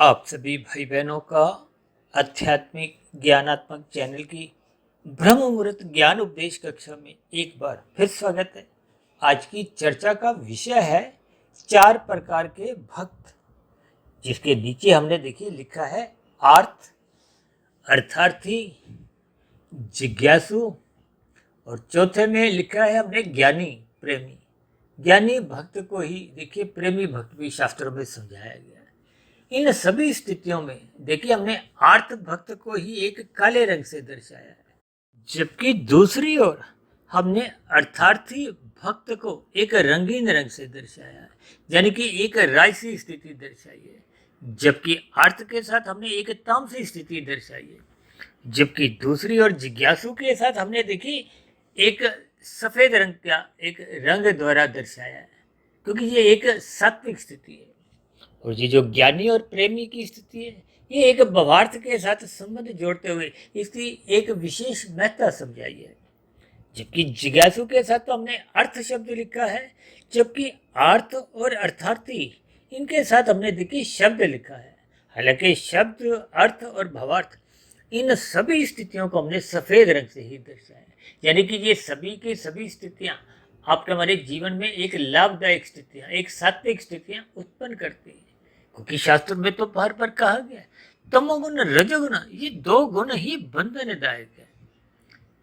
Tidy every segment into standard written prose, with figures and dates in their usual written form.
आप सभी भाई बहनों का आध्यात्मिक ज्ञानात्मक चैनल की ब्रह्म मुहूर्त ज्ञान उपदेश कक्षा में एक बार फिर स्वागत है। आज की चर्चा का विषय है 4 प्रकार के भक्त, जिसके नीचे हमने देखिए लिखा है आर्थ, अर्थार्थी, जिज्ञासु और चौथे में लिखा है हमने ज्ञानी, प्रेमी। ज्ञानी भक्त को ही देखिए प्रेमी भक्त भी शास्त्रों में समझाया गया है। इन सभी स्थितियों में देखिए हमने आर्त भक्त को ही एक काले रंग से दर्शाया है, जबकि दूसरी ओर हमने अर्थार्थी भक्त को एक रंगीन रंग से दर्शाया है, यानी कि एक राजसी स्थिति दर्शाई है। जबकि अर्थ के साथ हमने एक तामसी स्थिति दर्शाई है, जबकि दूसरी ओर जिज्ञासु के साथ हमने देखी एक सफेद रंग का एक रंग द्वारा दर्शाया है, क्योंकि ये एक सात्विक स्थिति है। और ये जो ज्ञानी और प्रेमी की स्थिति है, ये एक भावार्थ के साथ संबंध जोड़ते हुए इसकी एक विशेष महत्ता समझाई है। जबकि जिज्ञासु के साथ तो हमने अर्थ शब्द लिखा है, जबकि अर्थ और अर्थार्थी इनके साथ हमने देखिए शब्द लिखा है। हालांकि शब्द, अर्थ और भावार्थ इन सभी स्थितियों को हमने सफेद रंग से ही दर्शाया है, यानी कि ये सभी की सभी स्थितियां आपके हमारे जीवन में एक लाभदायक स्थितियां, एक सात्विक स्थितियां उत्पन्न करती हैं। क्योंकि शास्त्र में तो बार बार कहा गया है तमोगुण रजोगुण ये 2 गुण ही बंधनदायक है,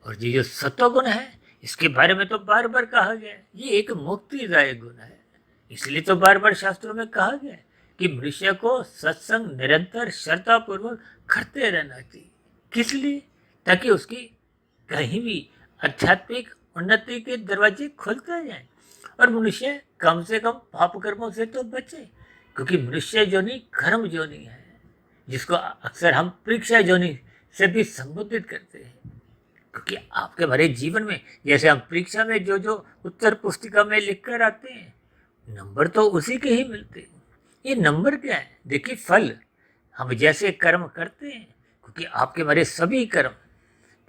और ये जो सतोगुण है इसके बारे में तो बार बार कहा गया है ये एक मुक्तिदायक गुण है। इसलिए तो बार बार शास्त्रों में कहा गया है कि मनुष्य को सत्संग निरंतर श्रद्धापूर्वक करते रहना चाहिए। किस लिए? ताकि उसकी कहीं भी आध्यात्मिक उन्नति के दरवाजे खुलते जाएं और मनुष्य कम से कम पाप कर्मों से तो बचे। क्योंकि मनुष्य जोनि कर्म जोनि है, जिसको अक्सर हम परीक्षा जोनि से भी संबोधित करते हैं। क्योंकि आपके भरे जीवन में जैसे हम परीक्षा में जो जो उत्तर पुस्तिका में लिख कर आते हैं, नंबर तो उसी के ही मिलते हैं। ये नंबर क्या है? देखिए फल हम जैसे कर्म करते हैं, क्योंकि आपके भरे सभी कर्म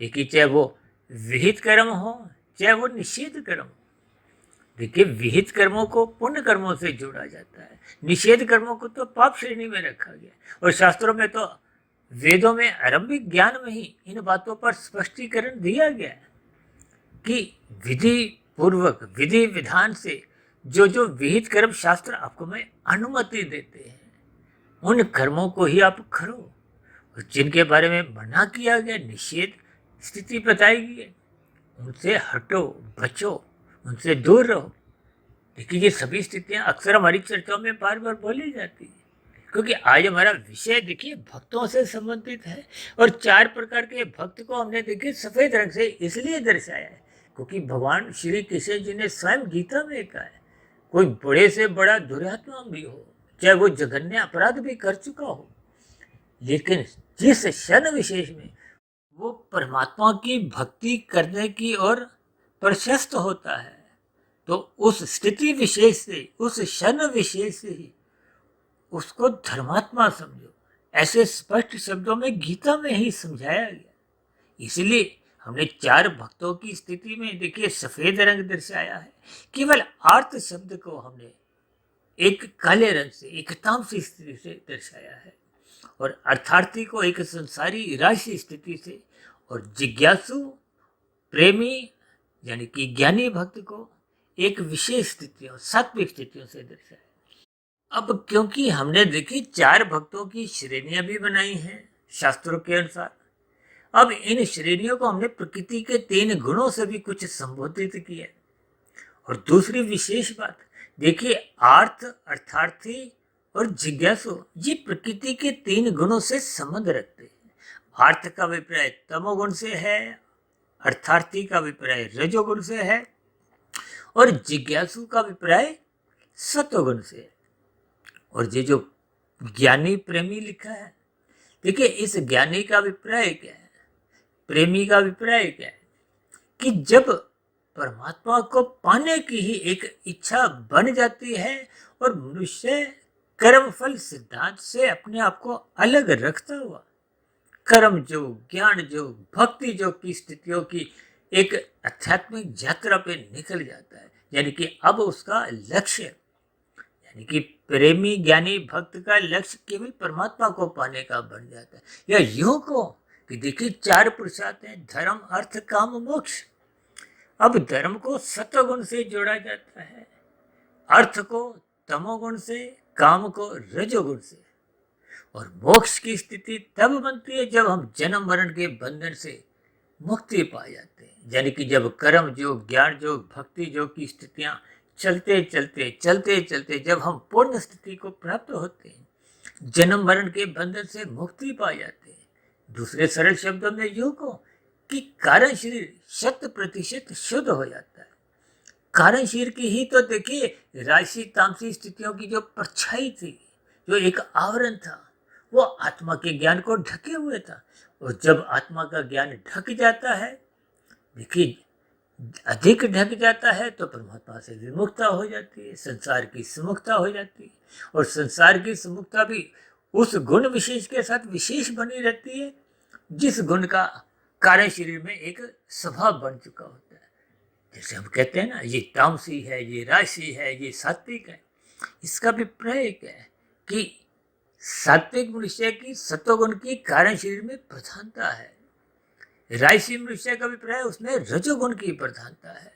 देखिए, चाहे वो विहित कर्म हो चाहे वो निषेध कर्म हो। देखिए विहित कर्मों को पुण्य कर्मों से जोड़ा जाता है, निषेध कर्मों को तो पाप श्रेणी में रखा गया। और शास्त्रों में तो वेदों में आरंभिक ज्ञान में ही इन बातों पर स्पष्टीकरण दिया गया है कि विधि पूर्वक विधि विधान से जो जो विहित कर्म शास्त्र आपको में अनुमति देते हैं, उन कर्मों को ही आप करो। और जिनके बारे में मना किया गया, निषेध स्थिति बताई गई है, उनसे हटो, बचो, उनसे दूर रहो। देखिए ये सभी स्थितियां अक्सर हमारी चर्चाओं में बार बार बोली जाती है, क्योंकि आज हमारा विषय देखिए भक्तों से संबंधित है। और 4 प्रकार के भक्त को हमने देखिए सफेद रंग से इसलिए दर्शाया है क्योंकि भगवान श्री कृष्ण जी ने स्वयं गीता में कहा है, कोई बड़े से बड़ा दुरात्मा भी हो, चाहे वो जघन्य अपराध भी कर चुका हो, लेकिन जिस क्षण विशेष में वो परमात्मा की भक्ति करने की ओर प्रशस्त होता है, तो उस स्थिति विशेष से, उस क्षण विशेष से ही उसको धर्मात्मा समझो। ऐसे स्पष्ट शब्दों में गीता में ही समझाया गया। इसलिए हमने 4 भक्तों की स्थिति में देखिए सफेद रंग दर्शाया है। केवल आर्त शब्द को हमने एक काले रंग से, एक तामसी स्थिति से दर्शाया है, और अर्थार्थी को एक संसारी राशि स्थिति से, और जिज्ञासु प्रेमी यानी कि ज्ञानी भक्त को एक विशेष स्थितियों, सात्विक स्थितियों से दर्शाया। अब क्योंकि हमने देखी 4 भक्तों की श्रेणियां भी बनाई हैं शास्त्रों के अनुसार, अब इन श्रेणियों को हमने प्रकृति के 3 गुणों से भी कुछ संबोधित किया। और दूसरी विशेष बात देखिए, आर्थ, अर्थार्थी और जिज्ञासु ये प्रकृति के 3 गुणों से संबंध रखते हैं। आर्थ का अभिप्राय तमोगुण से है, अर्थार्थी का अभिप्राय रजोगुण से है, और जिज्ञासु का अभिप्राय सत्वगुण से है। और ये जो ज्ञानी प्रेमी लिखा है, देखिए इस ज्ञानी का अभिप्राय क्या है, प्रेमी का अभिप्राय क्या है, कि जब परमात्मा को पाने की ही एक इच्छा बन जाती है और मनुष्य कर्मफल सिद्धांत से अपने आप को अलग रखता हुआ कर्म योग, ज्ञान योग, भक्ति योग की स्थितियों की एक आध्यात्मिक यात्रा पे निकल जाता है, यानी कि अब उसका लक्ष्य यानी कि प्रेमी ज्ञानी भक्त का लक्ष्य केवल परमात्मा को पाने का बन जाता है। या यूं को कि देखिए 4 पुरुषार्थ हैं, धर्म अर्थ काम मोक्ष। अब धर्म को सत्वगुण से जोड़ा जाता है, अर्थ को तमोगुण से, काम को रजोगुण से। और मोक्ष की स्थिति तब बनती है जब हम जन्म मरण के बंधन से मुक्ति पा जाते हैं। यानी कि जब कर्म योग, ज्ञान योग, भक्ति योग की स्थितियां चलते चलते जब हम पूर्ण स्थिति को प्राप्त होते हैं, जन्म मरण के बंधन से मुक्ति पा जाते हैं। दूसरे सरल शब्दों में यूं को कि कारण शरीर 100% शुद्ध हो जाता है। कारण शरीर की ही तो देखिए राशि तामसी स्थितियों की जो परछाई थी, जो एक आवरण था, वो आत्मा के ज्ञान को ढके हुए था। और जब आत्मा का ज्ञान ढक जाता है, देखिए अधिक ढक जाता है, तो परमात्मा से विमुखता हो जाती है, संसार की सुमुखता हो जाती है। और संसार की सुमुखता भी उस गुण विशेष के साथ विशेष बनी रहती है जिस गुण का कार्य शरीर में एक स्वभाव बन चुका होता है। जैसे हम कहते हैं ना, ये तामसी है, ये राशि है, ये सात्विक है। इसका भी प्रयोग है कि सात्विक मनुष्य की सत्वगुण की कारण शरीर में प्रधानता है, राजसी मनुष्य का अभिप्राय उसमें रजोगुण की प्रधानता है,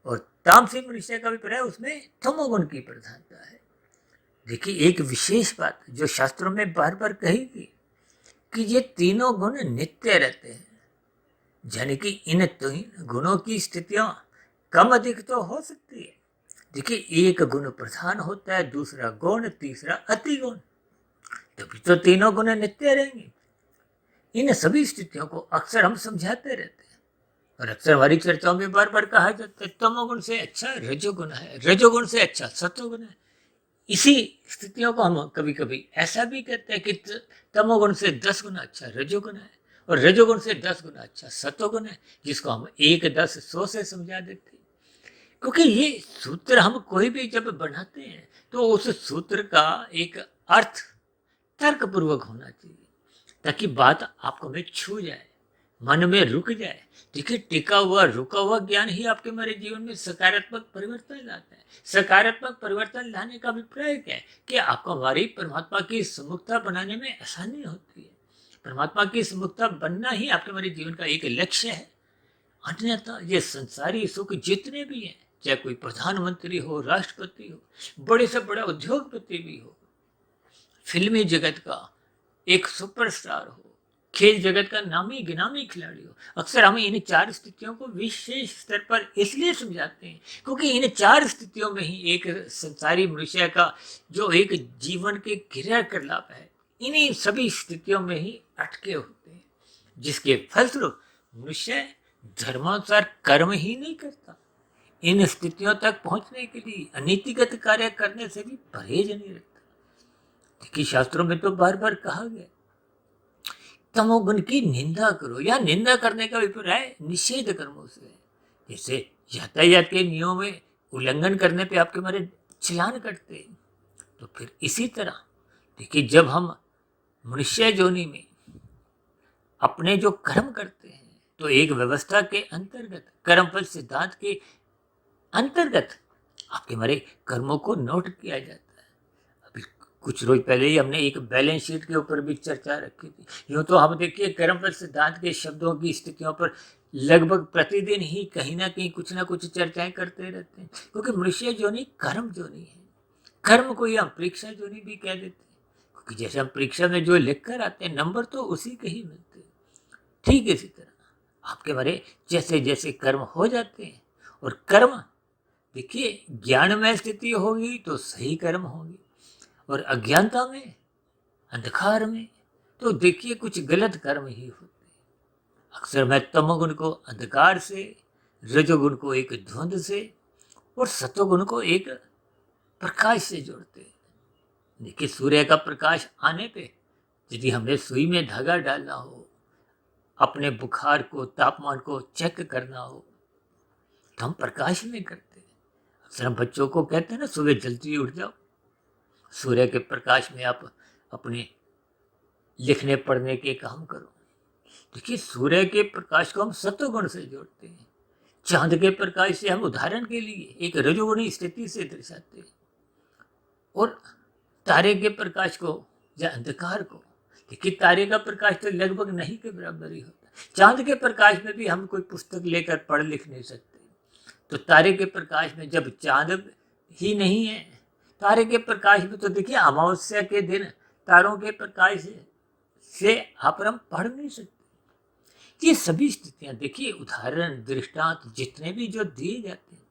और तामसी मनुष्य का अभिप्राय उसमें तमोगुण की प्रधानता है। देखिए एक विशेष बात जो शास्त्रों में बार बार कही गई कि ये तीनों गुण नित्य रहते हैं। यानी कि इन तीन गुणों की स्थितियां कम अधिक तो हो सकती है। देखिए एक गुण प्रधान होता है, दूसरा गौण, तीसरा अति गौण, तभी तो तीनों गुण नित्य रहेंगे। इन सभी स्थितियों को अक्सर हम समझाते रहते हैं, और अक्सर हमारी चर्चाओं में बार बार कहा जाता है तमोगुण से अच्छा रजोगुण है, रजोगुण से अच्छा सत्वगुण है। इसी स्थितियों को हम कभी कभी ऐसा भी कहते हैं कि तमोगुण से 10 गुना अच्छा रजोगुण है, और रजोगुण से 10 गुना अच्छा सत्वगुण है, जिसको हम 1, 10, 100 से समझा देते हैं। क्योंकि ये सूत्र हम कोई भी जब बनाते हैं तो उस सूत्र का एक अर्थ तर्कपूर्वक होना चाहिए, ताकि बात आपको में छू जाए, मन में रुक जाए। देखिए टिका हुआ रुका हुआ ज्ञान ही आपके हमारे जीवन में सकारात्मक परिवर्तन लाता है। सकारात्मक परिवर्तन लाने का अभिप्राय क्या है कि आपको हमारी परमात्मा की सम्मुखता बनाने में आसानी होती है। परमात्मा की सम्मुखता बनना ही आपके हमारे जीवन का एक लक्ष्य है। अन्यथा ये संसारी सुख जितने भी हैं, चाहे कोई प्रधानमंत्री हो, राष्ट्रपति हो, बड़े से बड़ा उद्योगपति भी हो, फिल्मी जगत का एक सुपरस्टार हो, खेल जगत का नामी गिनामी खिलाड़ी हो, अक्सर हम इन 4 स्थितियों को विशेष स्तर पर इसलिए समझाते हैं क्योंकि इन 4 स्थितियों में ही एक संसारी मनुष्य का जो एक जीवन के क्रियाकलाप है, इन्हीं सभी स्थितियों में ही अटके होते हैं, जिसके फलस्वरूप मनुष्य धर्मानुसार कर्म ही नहीं करता। इन स्थितियों तक पहुंचने के लिए अनीतिगत कार्य करने से भी परहेज नहीं रखता। देखिए शास्त्रों में तो बार बार कहा गया तमोगुण की निंदा करो, या निंदा करने का अभिप्राय निषेध कर्मों से। जैसे यातायात के नियमों में उल्लंघन करने पे आपके हमारे चलान कटते हैं, तो फिर इसी तरह देखिए जब हम मनुष्य योनि में अपने जो कर्म करते हैं, तो एक व्यवस्था के अंतर्गत, कर्मफल सिद्धांत के अंतर्गत आपके हमारे कर्मों को नोट किया जाता है। अभी कुछ रोज पहले ही हमने एक बैलेंस शीट के ऊपर भी चर्चा रखी थी। यूँ तो हम देखिए कर्मफल सिद्धांत के शब्दों की स्थितियों पर लगभग प्रतिदिन ही कहीं ना कहीं कुछ ना कुछ चर्चाएं करते रहते हैं, क्योंकि मनुष्य योनि कर्म योनि है। कर्म को ही हम परीक्षा योनि भी कह देते हैं, क्योंकि जैसे हम परीक्षा में जो लिख कर आते हैं नंबर तो उसी के ही मिलते हैं। ठीक इसी तरह आपके बारे जैसे जैसे कर्म हो जाते हैं, और कर्म देखिए ज्ञान में स्थिति होगी तो सही कर्म होगी, और अज्ञानता में, अंधकार में तो देखिए कुछ गलत कर्म ही होते हैं। अक्सर मैं तमोगुण को अंधकार से, रजोगुण को एक धुंध से, और सत्वगुण को एक प्रकाश से जोड़ते हैं। देखिए सूर्य का प्रकाश आने पे यदि हमें सुई में धागा डालना हो, अपने बुखार को, तापमान को चेक करना हो, तो हम प्रकाश में करते हैं। अक्सर हम बच्चों को कहते हैं ना, सुबह जल्दी उठ जाओ, सूर्य के प्रकाश में आप अपने लिखने पढ़ने के काम करो। देखिए सूर्य के प्रकाश को हम सत्वगुण से जोड़ते हैं। चांद के प्रकाश से हम उदाहरण के लिए एक रजोगुणी स्थिति से दर्शाते हैं। और तारे के प्रकाश को या अंधकार को, देखिए तारे का प्रकाश तो लगभग नहीं के बराबर ही होता है। चांद के प्रकाश में भी हम कोई पुस्तक लेकर पढ़ लिख नहीं सकते। तो तारे के प्रकाश में जब चांद ही नहीं है, तारे के प्रकाश में तो देखिए अमावस्या के दिन तारों के प्रकाश से आप और हम पढ़ नहीं सकते। ये सभी स्थितियां देखिए उदाहरण दृष्टांत जितने भी जो दिए जाते हैं,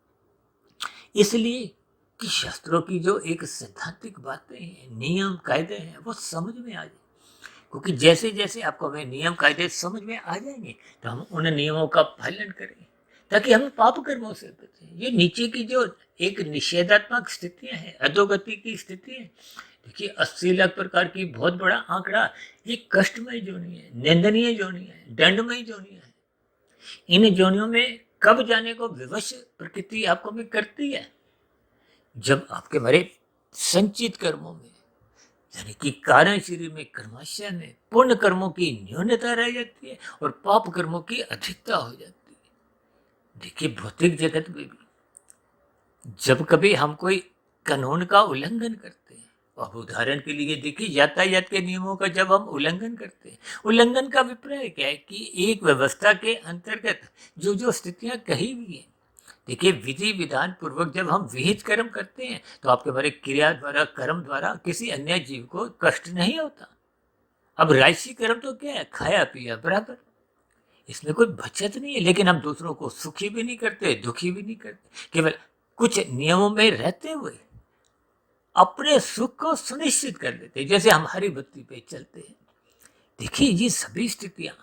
इसलिए कि शास्त्रों की जो एक सैद्धांतिक बातें हैं, नियम कायदे हैं, वो समझ में आ जाए। क्योंकि जैसे जैसे आपको हमें नियम कायदे समझ में आ जाएंगे तो हम उन नियमों का पालन करें ताकि हम पाप कर्मों से बचें। ये नीचे की जो एक निषेधात्मक स्थितियां हैं, अधोगति की स्थिति है, देखिए 80 लाख प्रकार की बहुत बड़ा आंकड़ा, ये कष्टमय जोनि है, निंदनीय जोनि है, दंडमय जोनि है। इन जोनियों में कब जाने को विवश प्रकृति आपको में करती है, जब आपके हमारे संचित कर्मों में यानी कि कारण शरीर में कर्माशय में पुण्य कर्मों की न्यूनता रह जाती है और पाप कर्मों की अधिकता हो जाती है। देखिए भौतिक जगत में भी जब कभी हम कोई कानून का उल्लंघन करते हैं, अब उदाहरण के लिए देखिए यातायात के नियमों का जब हम उल्लंघन करते हैं, उल्लंघन का अभिप्राय क्या है कि एक व्यवस्था के अंतर्गत जो जो स्थितियां कही हुई है, देखिए विधि विधान पूर्वक जब हम विहित कर्म करते हैं तो आपके हमारे क्रिया द्वारा कर्म द्वारा किसी अन्य जीव को कष्ट नहीं होता। अब राशि कर्म तो क्या है, खाया पिया बराबर, इसमें कोई बचत नहीं है। लेकिन हम दूसरों को सुखी भी नहीं करते, दुखी भी नहीं करते, केवल कुछ नियमों में रहते हुए अपने सुख को सुनिश्चित कर देते, जैसे हम हरी बत्ती पे चलते हैं। देखिए ये सभी स्थितियां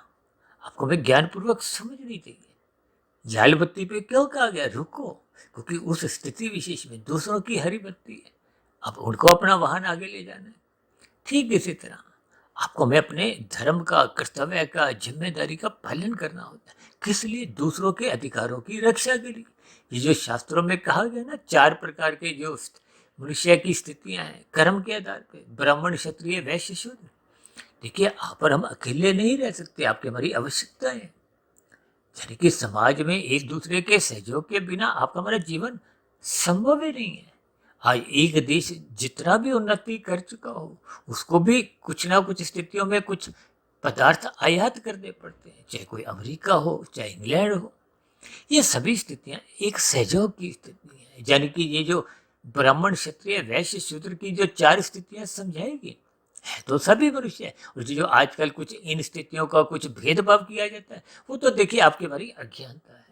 आपको हमें ज्ञानपूर्वक समझनी चाहिए। लाल बत्ती पे क्यों कहा गया रुको, क्योंकि उस स्थिति विशेष में दूसरों की हरी बत्ती है, अब उनको अपना वाहन आगे ले जाना है। ठीक इसी तरह आपको हमें अपने धर्म का, कर्तव्य का, जिम्मेदारी का पालन करना होता है। किस लिए? दूसरों के अधिकारों की रक्षा के लिए। ये जो शास्त्रों में कहा गया ना, 4 प्रकार के जो मनुष्य की स्थितियां हैं कर्म के आधार पे, ब्राह्मण क्षत्रिय वैश्य शूद्र। देखिए आप और हम अकेले नहीं रह सकते, आपकी हमारी आवश्यकता है। यानी कि समाज में एक दूसरे के सहयोग के बिना आपका हमारा जीवन संभव ही नहीं है। आज एक देश जितना भी उन्नति कर चुका हो, उसको भी कुछ ना कुछ स्थितियों में कुछ पदार्थ आयात करने पड़ते हैं, चाहे कोई अमेरिका हो चाहे इंग्लैंड हो। ये सभी स्थितियां एक सहयोग की स्थिति है। यानी कि ये जो ब्राह्मण क्षत्रिय वैश्य शूद्र की जो 4 स्थितियां समझाएगी, है तो सभी मनुष्य है। और जो आजकल कुछ इन स्थितियों का कुछ भेदभाव किया जाता है, वो तो देखिए आपकी हमारी अज्ञानता है।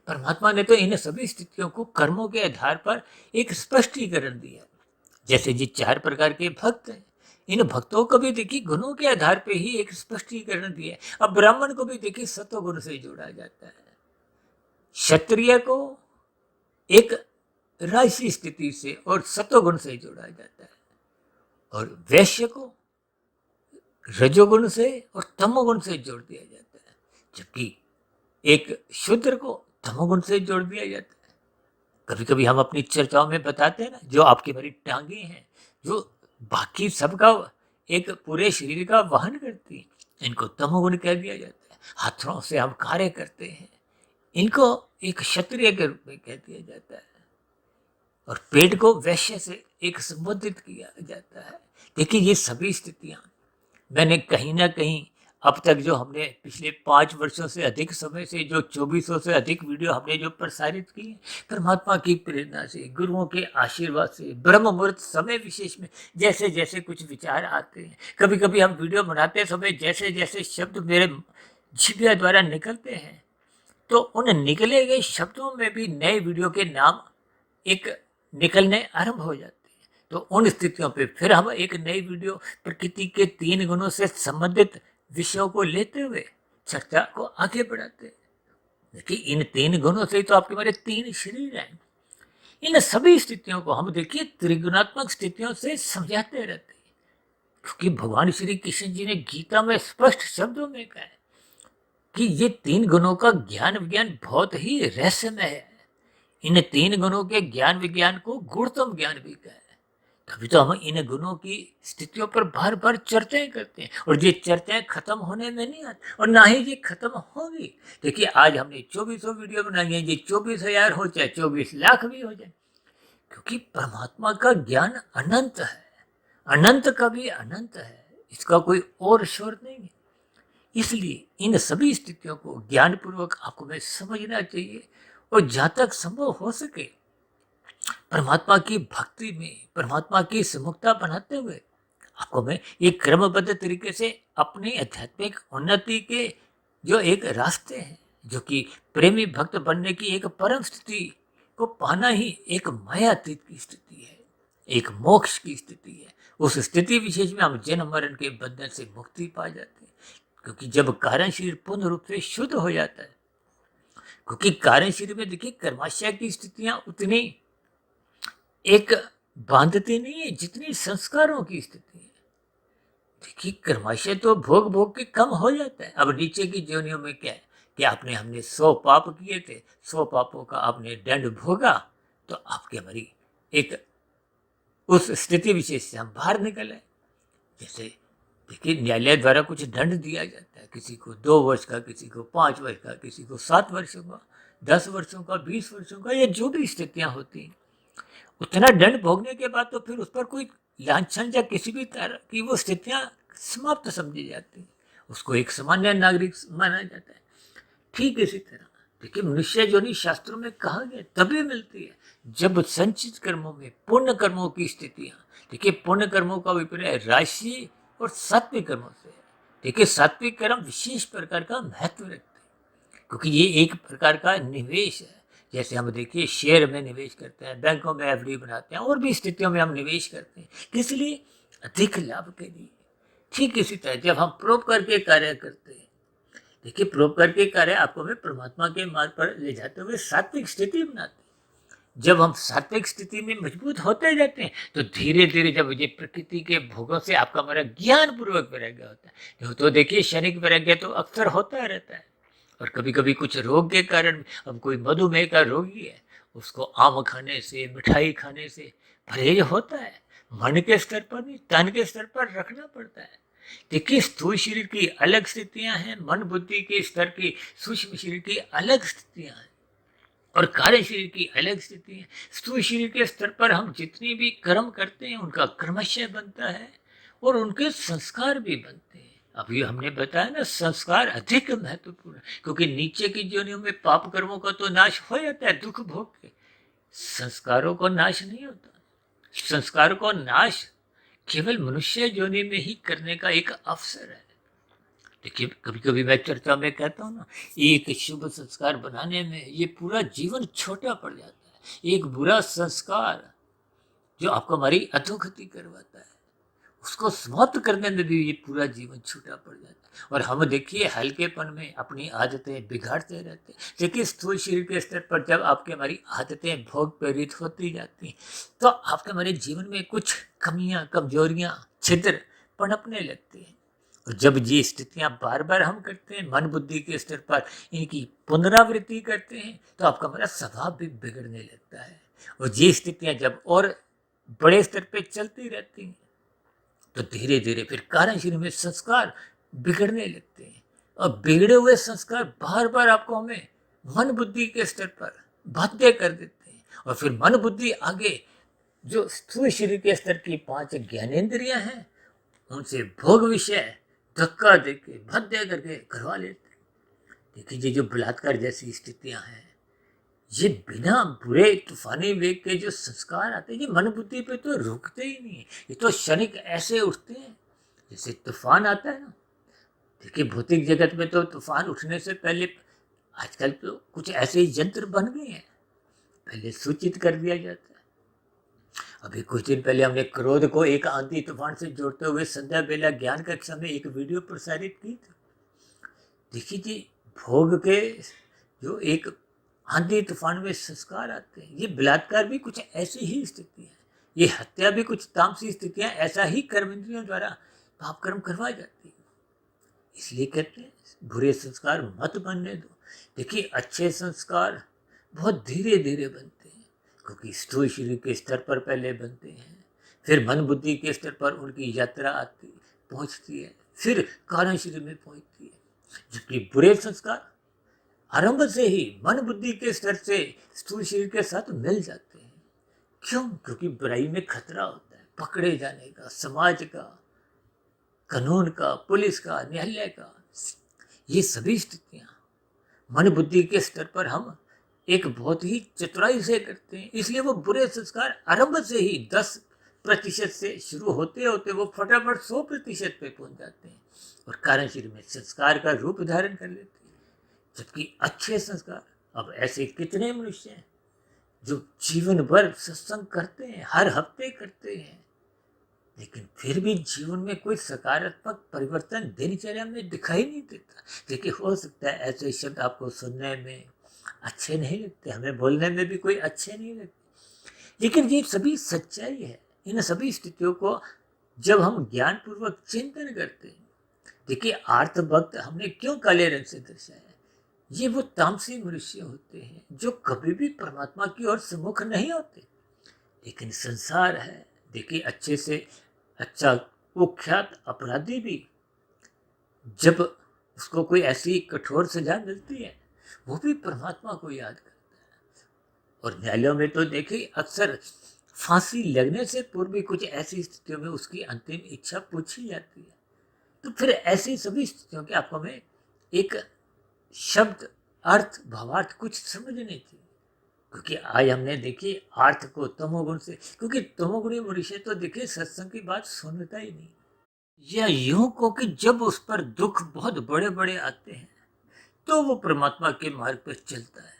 परमात्मा ने तो इन सभी स्थितियों को कर्मों के आधार पर एक स्पष्टीकरण दिया। जैसे जी 4 प्रकार के भक्त हैं, इन भक्तों को भी देखिए गुणों के आधार पर ही एक स्पष्टीकरण दिया है। अब ब्राह्मण को भी देखिए सत्वगुण से जोड़ा जाता है, क्षत्रिय को एक राजसी स्थिति से और सत्वगुण से जोड़ा जाता है, और वैश्य को रजोगुण से और तमोगुण से जोड़ दिया जाता है, जबकि एक शूद्र को तमोगुण से जोड़ दिया जाता है। कभी कभी हम अपनी चर्चाओं में बताते हैं ना, जो आपकी मेरी टांगे हैं, जो बाकी सबका एक पूरे शरीर का वहन करती है, इनको तमोगुण कह दिया जाता है। हाथों से हम कार्य करते हैं, इनको एक क्षत्रिय के रूप में कह दिया जाता है, और पेट को वैश्य से एक संबोधित किया जाता है। देखिए ये सभी स्थितियां मैंने कहीं ना कहीं अब तक जो हमने पिछले 5 वर्षों से अधिक समय से जो 2400 से अधिक वीडियो हमने जो प्रसारित की, परमात्मा की प्रेरणा से, गुरुओं के आशीर्वाद से, ब्रह्म मुहूर्त समय विशेष में जैसे जैसे कुछ विचार आते हैं, कभी कभी हम वीडियो बनाते समय जैसे जैसे शब्द मेरे जिह्वा द्वारा निकलते हैं, तो उन निकले गए शब्दों में भी नए वीडियो के नाम एक निकलने आरंभ हो जाते हैं। तो उन स्थितियों पे फिर हम एक नई वीडियो प्रकृति के 3 गुणों से संबंधित विषयों को लेते हुए चर्चा को आगे बढ़ाते हैं। देखिए इन 3 गुणों से तो आपके हमारे 3 शरीर हैं। इन सभी स्थितियों को हम देखिए त्रिगुणात्मक स्थितियों से समझाते रहते हैं, क्योंकि भगवान श्री कृष्ण जी ने गीता में स्पष्ट शब्दों में कहा है कि ये 3 गुणों का ज्ञान विज्ञान बहुत ही रहस्यमय है। इन 3 गुणों के ज्ञान विज्ञान को गुणतम ज्ञान भी कहा है। तभी तो हम इन गुणों की स्थितियों पर बार बार चर्चाएं करते हैं, और ये चर्चाएं खत्म होने में नहीं आती, और ना ही ये खत्म होगी। देखिए आज हमने 2400 वीडियो बनाई है, ये 24,000 हो चाहे 24 लाख भी हो जाए, क्योंकि परमात्मा का ज्ञान अनंत है, अनंत का भी अनंत है, इसका कोई और स्वर नहीं है। इसलिए इन सभी स्थितियों को ज्ञानपूर्वक आपको में समझना चाहिए और जहाँ तक संभव हो सके परमात्मा की भक्ति में परमात्मा की सुमुखता बनाते हुए आपको में एक क्रमबद्ध तरीके से अपनी आध्यात्मिक उन्नति के जो एक रास्ते हैं, जो कि प्रेमी भक्त बनने की एक परम स्थिति को पाना ही एक मायातीत की स्थिति है, एक मोक्ष की स्थिति है। उस स्थिति विशेष में हम जन्म मरण के बंधन से मुक्ति पा जाते हैं, क्योंकि जब कारण शरीर पूर्ण रूप से शुद्ध हो जाता है, क्योंकि कारण शरीर में देखिए कर्माशय की स्थितियां उतनी एक बांधती नहीं है जितनी संस्कारों की स्थिति है। देखिए कर्माशय तो भोग भोग के कम हो जाता है। अब नीचे की जोनियों में क्या है कि आपने हमने 100 पाप किए थे, 100 पापों का आपने दंड भोगा, तो आपके हमारी एक उस स्थिति विशेष से हम बाहर निकल आए। जैसे देखिए न्यायालय द्वारा कुछ दंड दिया जाता है, किसी को 2 वर्ष का, किसी को 5 वर्ष का, किसी को 7 वर्षों का, 10 वर्षों का, 20 वर्षों का, ये जो भी स्थितियां होती हैं, उतना दंड भोगने के बाद तो फिर उस पर कोई लांछन या किसी भी तरह की वो स्थितियां समाप्त समझी जाती हैं, उसको एक सामान्य नागरिक माना जाता है। ठीक इसी तरह देखिए मनुष्य जोनि शास्त्रों में कहा गया तभी मिलती है जब संचित कर्मों में पुण्य कर्मों की स्थितियां, देखिए पुण्य कर्मों का विपर्य राशि और सात्विक कर्मों से है। देखिए सात्विक कर्म विशेष प्रकार का महत्व रखते हैं, क्योंकि ये एक प्रकार का निवेश है। जैसे हम देखिए शेयर में निवेश करते हैं, बैंकों में एफडी बनाते हैं, और भी स्थितियों में हम निवेश करते हैं, किस लिए? अधिक लाभ के लिए। ठीक इसी तरह जब हम परोपकार के कार्य करते हैं, देखिए परोपकार के कार्य आपको में परमात्मा के मार्ग पर ले जाते हुए सात्विक स्थिति बनाते हैं। जब हम सात्विक स्थिति में मजबूत होते जाते हैं तो धीरे धीरे जब ये प्रकृति के भोगों से आपका हमारा ज्ञान पूर्वक वैराग्य होता है, तो देखिए क्षणिक वैराग्य तो अक्सर होता रहता है। और कभी कभी कुछ रोग के कारण, अब कोई मधुमेह का रोगी है, उसको आम खाने से, मिठाई खाने से परहेज होता है। मन के स्तर पर नहीं, तन के स्तर पर रखना पड़ता है। देखिए स्थूल शरीर की अलग स्थितियां हैं, मन बुद्धि के स्तर की, सूक्ष्म शरीर की अलग स्थितियां हैं, और कार्य शरीर की अलग स्थिति है। स्थूल शरीर के स्तर पर हम जितनी भी कर्म करते हैं उनका कर्मशय बनता है और उनके संस्कार भी बनते हैं। अभी हमने बताया ना, संस्कार अधिक महत्वपूर्ण है, क्योंकि नीचे की जोनियों में पाप कर्मों का तो नाश हो जाता है दुख भोग के, संस्कारों को नाश नहीं होता। संस्कार को नाश केवल मनुष्य जोनि में ही करने का एक अवसर है। देखिए कभी कभी मैं चर्चा में कहता हूँ ना, एक शुभ संस्कार बनाने में ये पूरा जीवन छोटा पड़ जाता है। एक बुरा संस्कार जो आपको हमारी अधोगति करवाता है, उसको समाप्त करने में भी ये पूरा जीवन छोटा पड़ जाता है। और हम देखिए हल्केपन में अपनी आदतें बिगाड़ते रहते हैं। देखिए स्थूल शरीर के स्तर पर जब आपके हमारी आदतें भोग प्रेरित होती जाती हैं, तो आपके हमारे जीवन में कुछ कमियां, कमजोरियां, छिद्र पनपने लगते हैं। और जब ये स्थितियां बार बार हम करते हैं, मन बुद्धि के स्तर पर इनकी पुनरावृत्ति करते हैं, तो आपका हमारा स्वभाव भी बिगड़ने लगता है। और ये स्थितियां जब और बड़े स्तर पे चलती रहती हैं, तो धीरे धीरे फिर कारण शरीर में संस्कार बिगड़ने लगते हैं। और बिगड़े हुए संस्कार बार बार आपको हमें मन बुद्धि के स्तर पर बाध्य कर देते हैं। और फिर मन बुद्धि आगे जो स्थूल शरीर के स्तर की 5 ज्ञानेंद्रियां हैं, उनसे भोग विषय धक्का देके बाध्य करके करवा लेते हैं। देखिए ये जो बलात्कार जैसी स्थितियां हैं, ये बिना बुरे तूफानी वेग के जो संस्कार आते हैं, ये मन बुद्धि पे तो रुकते ही नहीं है। ये तो क्षणिक ऐसे उठते हैं जैसे तूफान आता है ना। देखिए भौतिक जगत में तो तूफान उठने से पहले आजकल तो कुछ ऐसे यंत्र बन गए हैं, पहले सूचित कर दिया जाता है। अभी कुछ दिन पहले हमने क्रोध को एक आंधी तूफान से जोड़ते हुए संध्या बेला ज्ञान कक्षा में एक वीडियो प्रसारित की थी। देखिए जी भोग के जो एक आंधी तूफान में संस्कार आते हैं, ये बलात्कार भी कुछ ऐसी ही स्थिति है, ये हत्या भी कुछ तामसी स्थितियां, ऐसा ही कर्म इंद्रियों द्वारा पाप कर्म करवाई जाती है। इसलिए कहते हैं बुरे संस्कार मत बनने दो। देखिए अच्छे संस्कार बहुत धीरे धीरे बनते हैं, क्योंकि स्थूल शरीर के स्तर पर पहले बनते हैं, फिर मन बुद्धि के स्तर पर उनकी यात्रा आती पहुंचती है, फिर कारण शरीर में पहुंचती है। जबकि बुरे संस्कार आरंभ से ही मन बुद्धि के स्तर से स्थूल शरीर के साथ मिल जाते हैं। क्यों? क्योंकि बुराई में खतरा होता है पकड़े जाने का, समाज का, कानून का, पुलिस का, न्यायालय का। ये सभी स्थितियां मन बुद्धि के स्तर पर हम एक बहुत ही चतुराई से करते हैं, इसलिए वो बुरे संस्कार आरंभ से ही 10% से शुरू होते होते वो फटाफट 100% पे पहुंच जाते हैं और कारण शरीर में संस्कार का रूप धारण कर लेते हैं। जबकि अच्छे संस्कार, अब ऐसे कितने मनुष्य हैं जो जीवन भर सत्संग करते हैं, हर हफ्ते करते हैं, लेकिन फिर भी जीवन में कोई सकारात्मक परिवर्तन दिनचर्या में दिखाई नहीं देता। देखिए, हो सकता है ऐसे शब्द आपको सुनने में अच्छे नहीं लगते, हमें बोलने में भी कोई अच्छे नहीं लगते, लेकिन ये सभी सच्चाई है। इन सभी स्थितियों को जब हम ज्ञान पूर्वक चिंतन करते हैं, देखिए आर्त भक्त हमने क्यों काले रंग से दर्शाया है? ये वो तामसी मनुष्य होते हैं जो कभी भी परमात्मा की ओर सम्मुख नहीं होते। लेकिन संसार है, देखिए अच्छे से अच्छा कुख्यात अपराधी भी जब उसको कोई ऐसी कठोर सजा मिलती है, वो भी परमात्मा को याद करता है। और न्यायालयों में तो देखिए अक्सर फांसी लगने से पूर्व भी कुछ ऐसी स्थितियों में उसकी अंतिम इच्छा पूछी जाती है। तो फिर ऐसी सभी स्थितियों के आपको में एक शब्द अर्थ भावार्थ कुछ समझने चाहिए, क्योंकि आज हमने देखिए अर्थ को तमोगुण से, क्योंकि तमोगुणी मनुष्य तो देखिए सत्संग की बात सुनता ही नहीं, या यूं को कि जब उस पर दुख बहुत बड़े बड़े आते हैं तो वो परमात्मा के मार्ग पर चलता है।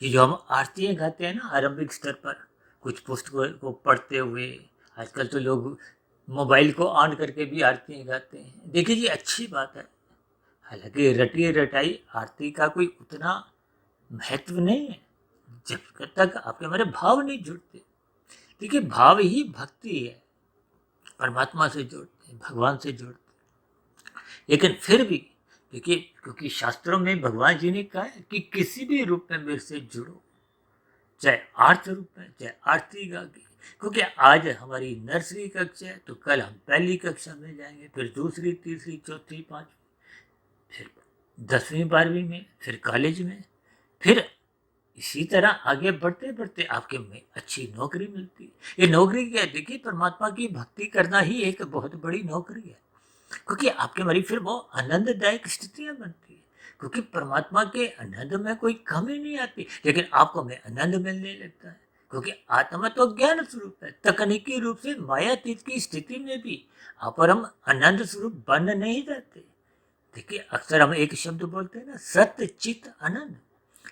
ये जो हम आरतियां गाते हैं ना आरंभिक स्तर पर, कुछ पुस्तकों को पढ़ते हुए, आजकल तो लोग मोबाइल को ऑन करके भी आरतियां गाते हैं। देखिए ये अच्छी बात है, हालांकि रटी रटाई आरती का कोई उतना महत्व नहीं है जब तक आपके हमारे भाव नहीं जुड़ते। देखिए भाव ही भक्ति है, परमात्मा से जोड़ते हैं, भगवान से जोड़ते हैं। लेकिन फिर भी देखिए, क्योंकि शास्त्रों में भगवान जी ने कहा है कि किसी भी रूप में मेरे से जुड़ो, चाहे आर्थ रूप में, चाहे आरती गा के। क्योंकि आज हमारी नर्सरी कक्षा है तो कल हम पहली कक्षा में जाएंगे, फिर दूसरी, तीसरी, चौथी, पांचवी, फिर 10वीं 12वीं में, फिर कॉलेज में, फिर इसी तरह आगे बढ़ते बढ़ते आपके में अच्छी नौकरी मिलती है। ये नौकरी क्या है? देखिए परमात्मा की भक्ति करना ही एक बहुत बड़ी नौकरी है, क्योंकि आपके हमारी फिर वो आनंददायक स्थितियां बनती है, क्योंकि परमात्मा के आनंद में कोई कमी नहीं आती, लेकिन आपको में आनंद मिलने लगता है, क्योंकि आत्मा तो ज्ञान स्वरूप है। तकनीकी रूप से मायातीत की स्थिति में भी आप और हम आनंद स्वरूप बन नहीं जाते। देखिए अक्सर हम एक शब्द बोलते हैं ना, सत्य चित आनंद।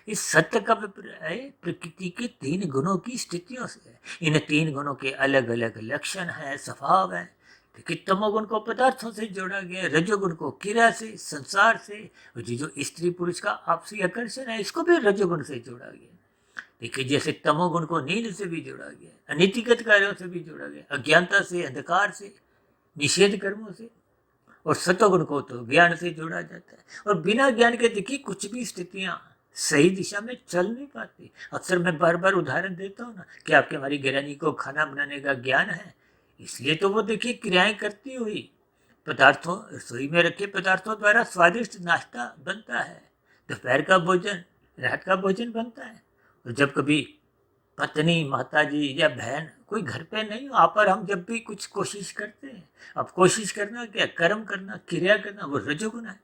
इस सत्य का अभिप्राय प्रकृति के 3 गुणों की स्थितियों से है। इन 3 गुणों के अलग अलग लक्षण है, स्वभाव है। देखिए तमोगुण को पदार्थों से जोड़ा गया, रजोगुण को क्रिया से, संसार से, और जो स्त्री पुरुष का आपसी आकर्षण है इसको भी रजोगुण से जोड़ा गया। देखिए जैसे तमोगुण को नींद से भी जोड़ा गया, अनीतिगत कार्यों से भी जोड़ा गया, अज्ञानता से, अंधकार से, निषेध कर्मों से, और सतोगुण को तो ज्ञान से जोड़ा जाता है। और बिना ज्ञान के देखिए कुछ भी स्थितियां सही दिशा में चल नहीं पाती। अक्सर मैं बार बार उदाहरण देता हूँ ना कि आपके हमारी गृहिणी को खाना बनाने का ज्ञान है, इसलिए तो वो देखिए क्रियाएं करती हुई पदार्थों, रसोई में रखे पदार्थों द्वारा स्वादिष्ट नाश्ता बनता है, दोपहर का भोजन, रात का भोजन बनता है। और जब कभी पत्नी, माताजी या बहन कोई घर पे नहीं हो, आप और हम जब भी कुछ कोशिश करते हैं, अब कोशिश करना क्या, कर्म करना, क्रिया करना, वो रजोगुण है।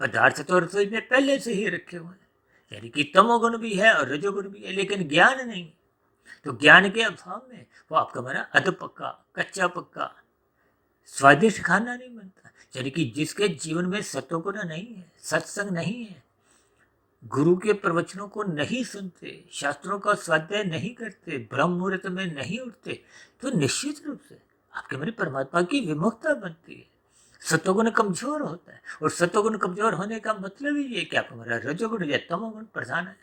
पदार्थ तो रसोई में पहले से ही रखे हुए हैं, यानी कि तमोगुण भी है और रजोगुण भी है, लेकिन ज्ञान नहीं। तो ज्ञान के अभाव में वो आपका हमारा अध पक्का, कच्चा पक्का स्वादिष्ट खाना नहीं बनता। यानी कि जिसके जीवन में सत्वगुण नहीं है, सत्संग नहीं है, गुरु के प्रवचनों को नहीं सुनते, शास्त्रों का स्वाध्याय नहीं करते, ब्रह्म मुहूर्त में नहीं उठते, तो निश्चित रूप से आपके हमारी परमात्मा की विमुखता बनती है। सत्वगुण कमजोर होता है, और सत्वगुण कमजोर होने का मतलब ही ये कि आप हमारा रजोगुण या तमोगुण प्रधान है।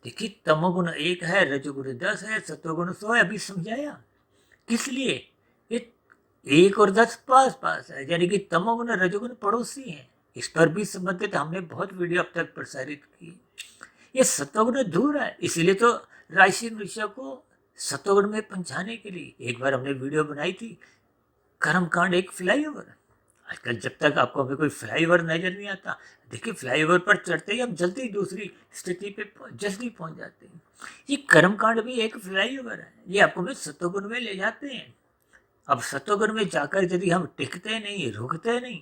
देखिए तमोगुण 1 है, रजोगुण 10 है, सत्वगुण 100 है। अभी समझाया किस लिए, ये 1 और 10 पास पास है, यानी कि तमोगुण रजोगुण पड़ोसी हैं। इस पर भी संबंधित हमने बहुत वीडियो अब तक प्रसारित की। ये सत्वगुण दूर है, इसलिए तो राशि मनुष्य को सत्वगुण में पहुंचाने के लिए एक बार हमने वीडियो बनाई थी, कर्मकांड एक फ्लाईओवर। आजकल जब तक आपको अभी कोई फ्लाईओवर नजर नहीं आता, देखिए फ्लाईओवर पर चढ़ते ही हम जल्दी दूसरी स्थिति पे जल्दी पहुंच जाते हैं। ये कर्मकांड भी एक फ्लाईओवर है, ये आपको भी सतोगुण में ले जाते हैं। अब सतोगुण में जाकर यदि हम टिकते नहीं, रुकते नहीं,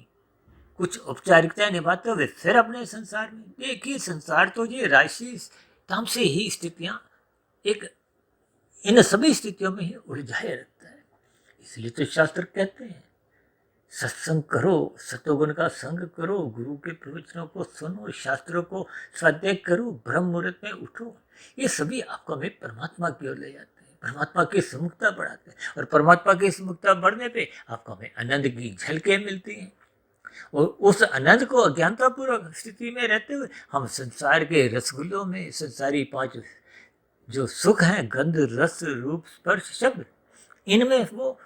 कुछ औपचारिकताएं निभाते हुए फिर अपने संसार में, देखिए संसार तो ये राशि ताम से ही स्थितियां एक इन सभी स्थितियों में ही उलझाए रखता है। इसलिए तो शास्त्र कहते हैं सत्संग करो, सतोगुण का संग करो, गुरु के प्रवचनों को सुनो, शास्त्रों को स्वाध्याय करो, ब्रह्म मुहूर्त में उठो। ये सभी आपको हमें परमात्मा की ओर ले जाते हैं, परमात्मा की सुमुखता बढ़ाते हैं, और परमात्मा की सुमुखता बढ़ने पे आपको हमें आनंद की झलकें मिलती हैं। और उस आनंद को अज्ञानतापूर्वक स्थिति में रहते हुए हम संसार के रसगुल्लों में, संसारी पांच जो सुख हैं, गंध, रस, रूप, स्पर्श, शब्द, इनमें वो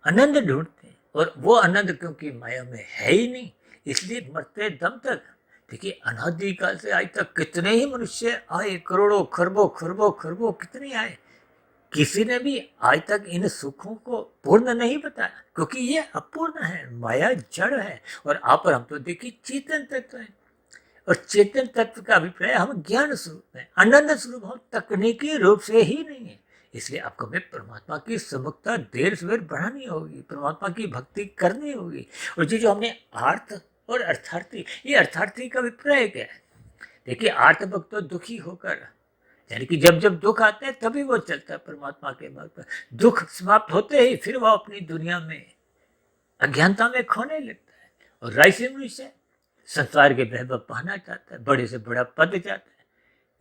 आनंद ढूंढते हैं। और वो आनंद क्योंकि माया में है ही नहीं, इसलिए मरते दम तक, देखिए अनादिकाल से आज तक कितने ही मनुष्य आए, करोड़ों खरबों खरबों खरबों कितने आए, किसी ने भी आज तक इन सुखों को पूर्ण नहीं बताया, क्योंकि ये अपूर्ण है, माया जड़ है। और आप और हम तो देखिए चेतन तत्व है, और चेतन तत्व का अभिप्राय हम ज्ञान स्वरूप है, आनंद स्वरूप हम तकनीकी रूप से ही नहीं है। इसलिए आपको हमें परमात्मा की समुखता देर सवेर बढ़ानी होगी, परमात्मा की भक्ति करनी होगी। और जो हमने आर्थ और अर्थार्थी, ये अर्थार्थी का अभिप्राय क्या है? देखिए आर्थ भक्त तो दुखी होकर, यानी कि जब जब दुख आते हैं तभी वो चलता है परमात्मा के मार्ग पर। दुख समाप्त होते ही फिर वो अपनी दुनिया में अज्ञानता में खोने लगता है। और राइसी मनुष्य संसार के वैभव पाना चाहता है, बड़े से बड़ा पद चाहता है।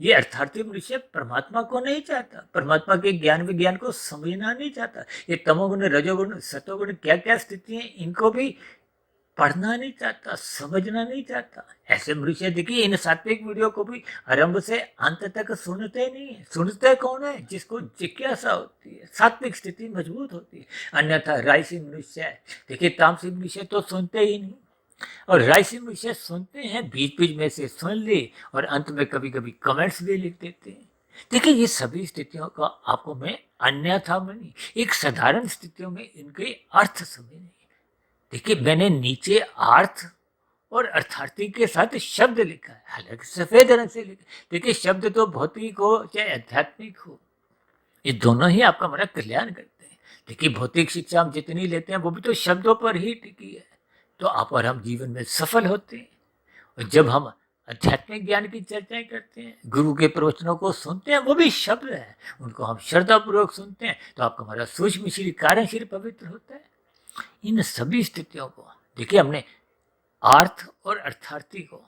ये अर्थार्थी मनुष्य परमात्मा को नहीं चाहता, परमात्मा के ज्ञान विज्ञान को समझना नहीं चाहता। ये तमोगुण, रजोगुण, सतोगुण क्या क्या स्थिति है, इनको भी पढ़ना नहीं चाहता, समझना नहीं चाहता। ऐसे मनुष्य देखिए इन सात्विक वीडियो को भी आरंभ से अंत तक सुनते नहीं है। सुनते कौन है? जिसको जिज्ञासा होती है, सात्विक स्थिति मजबूत होती है। अन्यथा राइसी मनुष्य है, देखिए तामसी मनुष्य तो सुनते ही नहीं, और राइसी मनुष्य सुनते हैं, बीच बीच में से सुन ले और अंत में कभी कभी कमेंट्स भी लिख देते हैं। देखिए ये सभी स्थितियों का आपको मैं अन्यथा में नहीं, एक साधारण स्थितियों में इनके अर्थ समझने। देखिए मैंने नीचे अर्थ और अर्थार्थी के साथ शब्द लिखा है, हालांकि सफेद रंग से लिखा। देखिए शब्द तो भौतिक हो चाहे आध्यात्मिक हो, ये दोनों ही आपका हमारा कल्याण करते हैं। देखिए भौतिक शिक्षा हम जितनी लेते हैं वो भी तो शब्दों पर ही टिकी है, तो आप और हम जीवन में सफल होते हैं। और जब हम आध्यात्मिक ज्ञान की चर्चाएं करते हैं, गुरु के प्रवचनों को सुनते हैं, वो भी शब्द है, उनको हम श्रद्धापूर्वक सुनते हैं, तो आपका हमारा सूक्ष्म शरीर, कारण शरीर पवित्र होता है। इन सभी स्थितियों को देखिए हमने अर्थ और अर्थार्थी को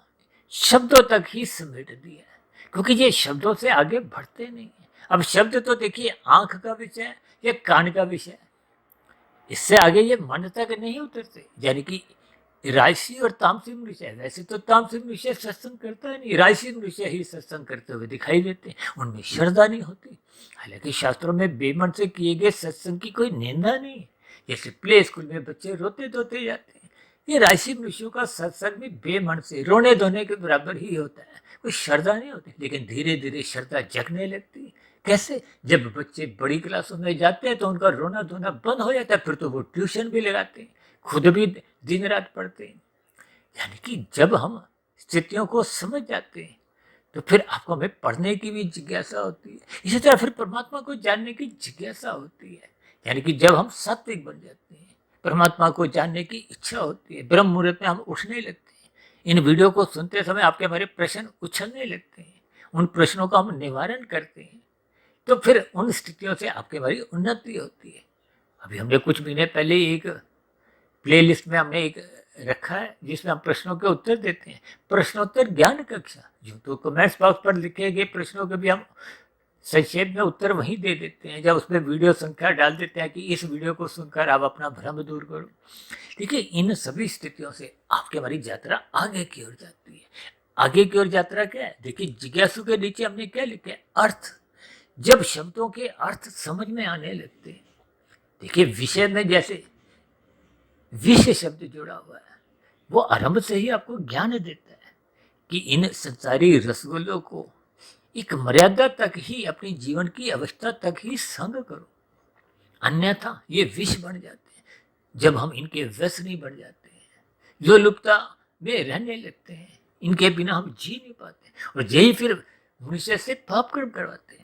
शब्दों तक ही समेट दिया है, क्योंकि ये शब्दों से आगे बढ़ते नहीं है। अब शब्द तो देखिए आंख का विषय या कान का विषय, इससे आगे ये मन तक नहीं उतरते। यानी कि राजसी और तामसी मनुष्य, वैसे तो तामसी मनुष्य सत्संग करता है नहीं, राजसी मनुष्य ही सत्संग करते हुए दिखाई देते हैं, उनमें श्रद्धा नहीं होती। हालांकि शास्त्रों में बेमन से किए गए सत्संग की कोई निंदा नहीं है। जैसे प्ले स्कूल में बच्चे रोते धोते जाते हैं, ये राशि मनुष्यों का सत्संग भी बेमन से रोने धोने के बराबर ही होता है, कोई श्रद्धा नहीं होती। लेकिन धीरे धीरे श्रद्धा जगने लगती है। कैसे? जब बच्चे बड़ी क्लासों में जाते हैं तो उनका रोना धोना बंद हो जाता है, फिर तो वो ट्यूशन भी लगाते हैं, खुद भी दिन रात पढ़ते हैं। यानी कि जब हम स्थितियों को समझ जाते हैं तो फिर आपको हमें पढ़ने की भी जिज्ञासा होती है, इसी तरह फिर परमात्मा को जानने की जिज्ञासा होती है। यानी कि जब हम सात्विक बन जाते हैं, परमात्मा को जानने की इच्छा होती है, ब्रह्म मुहूर्त में हम उठने लगते हैं, इन वीडियो को सुनते समय आपके हमारे प्रश्न उछलने लगते हैं, उन प्रश्नों का हम निवारण करते हैं, तो फिर उन स्थितियों से आपके हमारी उन्नति होती है। अभी हमने कुछ महीने पहले एक प्लेलिस्ट में हमने एक रखा है जिसमें हम प्रश्नों के उत्तर देते हैं, प्रश्नोत्तर ज्ञान कक्षा। जो तो कमेंट्स बॉक्स पर लिखे गए प्रश्नों के भी हम संक्षेप में उत्तर वहीं दे देते हैं, जब उसमें वीडियो संख्या डाल देते हैं कि इस वीडियो को सुनकर आप अपना भ्रम दूर करो। देखिए इन सभी स्थितियों से आपकी हमारी यात्रा आगे की ओर जाती है। आगे की ओर यात्रा क्या है? देखिए जिज्ञासु के नीचे हमने क्या लिखा है? अर्थ। जब शब्दों के अर्थ समझ में आने लगते हैं, देखिए विषय में जैसे विषय शब्द जुड़ा हुआ है, वो आरंभ से ही आपको ज्ञान देता है कि इन संसारी रसगुल्लों को एक मर्यादा तक ही, अपनी जीवन की अवस्था तक ही संग करो, अन्यथा ये विष बन जाते हैं। जब हम इनके व्यस नहीं बन जाते हैं, लोलुपता में रहने लगते हैं, इनके बिना हम जी नहीं पाते, और यही फिर मनुष्य से पाप कर्म करवाते हैं।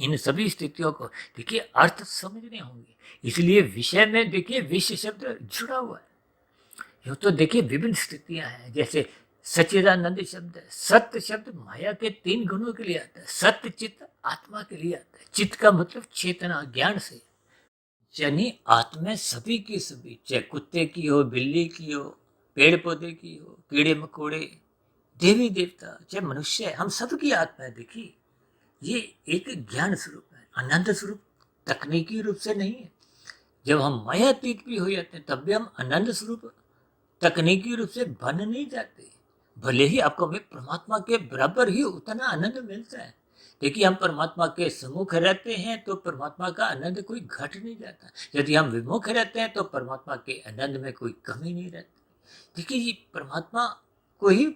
इन सभी स्थितियों को देखिए अर्थ समझने होंगे, इसलिए विषय में देखिए विषय शब्द जुड़ा हुआ है। यूँ तो देखिए विभिन्न स्थितियां हैं, जैसे सच्चिदानंद शब्द है। सत्य शब्द माया के 3 गुणों के लिए आता है। सत्य चित्त आत्मा के लिए आता है। चित्त का मतलब चेतना, ज्ञान से, यानी आत्मा सभी की सभी, चाहे कुत्ते की हो, बिल्ली की हो, पेड़ पौधे की हो, कीड़े मकोड़े, देवी देवता, चाहे मनुष्य है, हम सबकी आत्मा है। देखिए ये एक ज्ञान स्वरूप है, आनंद स्वरूप, तकनीकी रूप से नहीं है। जब हम मायातीत भी हो जाते हैं तब भी हम आनंद स्वरूप तकनीकी रूप से बन नहीं जाते। भले ही आपको हमें परमात्मा के बराबर ही उतना आनंद मिलता है। देखिए हम परमात्मा के सम्मुख रहते हैं तो परमात्मा का आनंद कोई घट नहीं जाता। यदि हम विमुख रहते हैं तो परमात्मा के आनंद में कोई कमी नहीं रहती। देखिए ये परमात्मा को ही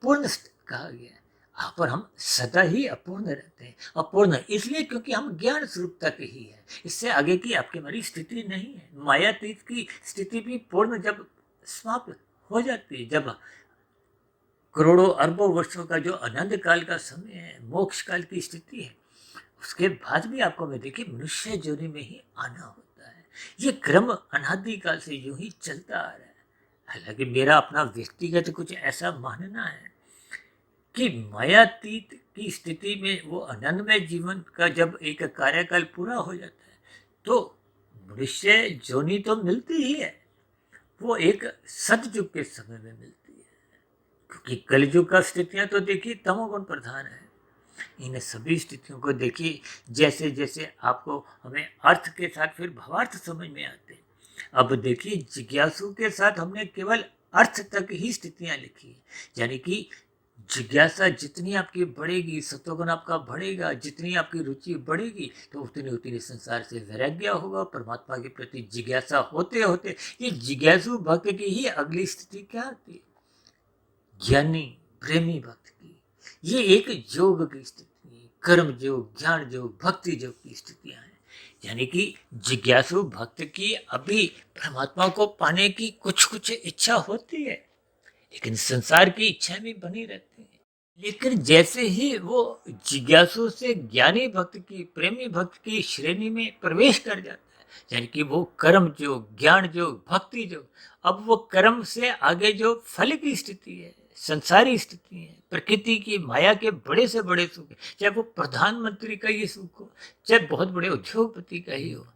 पूर्ण कहा गया है। यहाँ पर हम सदा ही अपूर्ण रहते हैं। अपूर्ण इसलिए क्योंकि हम ज्ञान स्वरूप तक ही है, इससे आगे की आपकी हमारी स्थिति नहीं है। मायातीत की स्थिति भी पूर्ण जब समाप्त हो जाती है, जब करोड़ों अरबों वर्षों का जो अनंत काल का समय है, मोक्ष काल की स्थिति है, उसके बाद भी आपको मैं देखिए मनुष्य जोनि में ही आना होता है। ये क्रम अनादि काल से यूं ही चलता आ रहा है। हालांकि मेरा अपना व्यक्तिगत कुछ ऐसा मानना है कि मायातीत की स्थिति में वो आनंदमय जीवन का जब एक कार्यकाल पूरा हो जाता है तो मनुष्य जोनि तो मिलती ही है, वो एक सतयुग के समय में मिलती है। क्योंकि कलयुग का स्थितियां तो देखिए तमोगुण प्रधान है। इन सभी स्थितियों को देखिए जैसे जैसे आपको हमें अर्थ के साथ फिर भावार्थ समझ में आते हैं। अब देखिए जिज्ञासु के साथ हमने केवल अर्थ तक ही स्थितियां लिखी है, यानी कि जिज्ञासा जितनी आपकी बढ़ेगी, सत्वगुण आपका बढ़ेगा, जितनी आपकी रुचि बढ़ेगी तो उतनी उतनी संसार से वैराग्य होगा। परमात्मा के प्रति जिज्ञासा होते होते ये जिज्ञासु भक्त की ही अगली स्थिति क्या आती है? ज्ञानी प्रेमी भक्त की। ये एक योग की स्थिति है, कर्म योग, ज्ञान योग, भक्ति योग की स्थितियां हैं। यानी कि जिज्ञासु भक्त की अभी परमात्मा को पाने की कुछ कुछ इच्छा होती है, लेकिन संसार की इच्छा भी बनी रहती है। लेकिन जैसे ही वो जिज्ञासु से ज्ञानी भक्त की, प्रेमी भक्त की श्रेणी में प्रवेश कर जाता है, यानी कि वो कर्म जो, ज्ञान जो, भक्ति जो, अब वो कर्म से आगे जो फल की स्थिति है, संसारी स्थिति है, प्रकृति की माया के बड़े से बड़े सुख, चाहे वो प्रधानमंत्री का ही सुख हो, चाहे बहुत बड़े उद्योगपति का ही हो,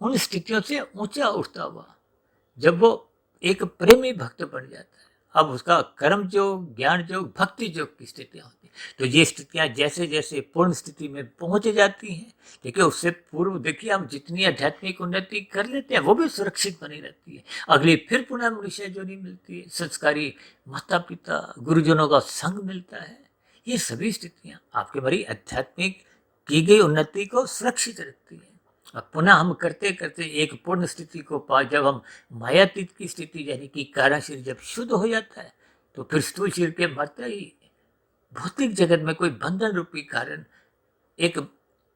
उन स्थितियों से ऊंचा उठता हुआ जब वो एक प्रेमी भक्त बन जाता है, अब उसका कर्म योग, ज्ञान योग, भक्ति योग की स्थितियां होती हैं। तो ये स्थितियां जैसे जैसे पूर्ण स्थिति में पहुंच जाती हैं, देखिए उससे पूर्व देखिए हम जितनी आध्यात्मिक उन्नति कर लेते हैं वो भी सुरक्षित बनी रहती है। अगली फिर पुनः मनुष्य जोनी मिलती है, संस्कारी माता पिता गुरुजनों का संग मिलता है। ये सभी स्थितियां आपके हमारी आध्यात्मिक की गई उन्नति को सुरक्षित रखती है। अब पुनः हम करते करते एक पूर्ण स्थिति को पा, जब हम मायातीत की स्थिति यानी कि कारण शरीर जब शुद्ध हो जाता है तो फिर स्थूल शरीर के मरते ही भौतिक जगत में कोई बंधन रूपी कारण एक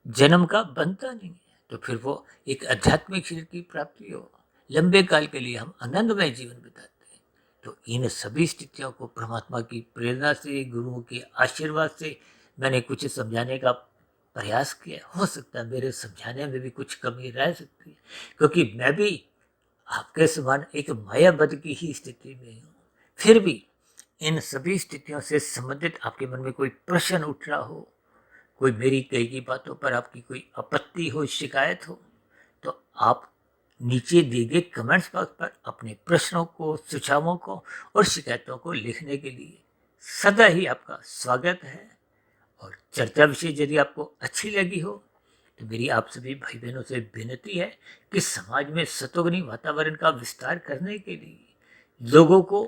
जन्म का बनता नहीं है। तो फिर वो एक आध्यात्मिक शरीर की प्राप्ति हो, लंबे काल के लिए हम आनंदमय जीवन बिताते हैं। तो इन सभी स्थितियों को परमात्मा की प्रेरणा से, गुरुओं के आशीर्वाद से मैंने कुछ समझाने का प्रयास किया। हो सकता है मेरे समझाने में भी कुछ कमी रह सकती है, क्योंकि मैं भी आपके समान एक मायाबद्ध की ही स्थिति में हूँ। फिर भी इन सभी स्थितियों से संबंधित आपके मन में कोई प्रश्न उठ रहा हो, कोई मेरी कही की बातों पर आपकी कोई आपत्ति हो, शिकायत हो, तो आप नीचे दिए गए कमेंट्स बॉक्स पर अपने प्रश्नों को, सुझावों को और शिकायतों को लिखने के लिए सदा ही आपका स्वागत है। और चर्चा विषय यदि आपको अच्छी लगी हो तो मेरी आप सभी भाई बहनों से विनती है कि समाज में सतोगुणी वातावरण का विस्तार करने के लिए, लोगों को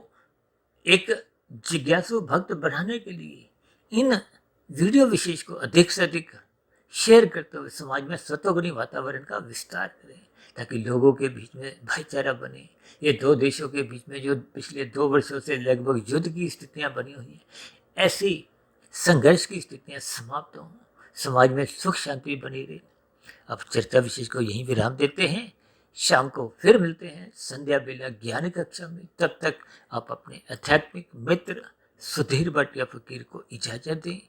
एक जिज्ञासु भक्त बनाने के लिए इन वीडियो विशेष को अधिक से अधिक शेयर करते हुए समाज में सतोगुणी वातावरण का विस्तार करें, ताकि लोगों के बीच में भाईचारा बने। ये दो देशों के बीच में जो पिछले 2 वर्षों से लगभग युद्ध की स्थितियां बनी हुई हैं, ऐसी संघर्ष की स्थितियां समाप्त हों, समाज में सुख शांति बनी रहे। अब चर्चा विशेष को यहीं विराम देते हैं। शाम को फिर मिलते हैं संध्या बेला ज्ञान कक्षा में। तब तक आप अपने आध्यात्मिक मित्र सुधीर भाटिया फकीर को इजाजत दें।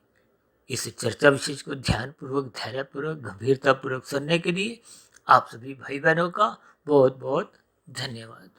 इस चर्चा विशेष को ध्यानपूर्वक, धैर्यपूर्वक, गंभीरतापूर्वक सुनने के लिए आप सभी भाई बहनों का बहुत बहुत धन्यवाद।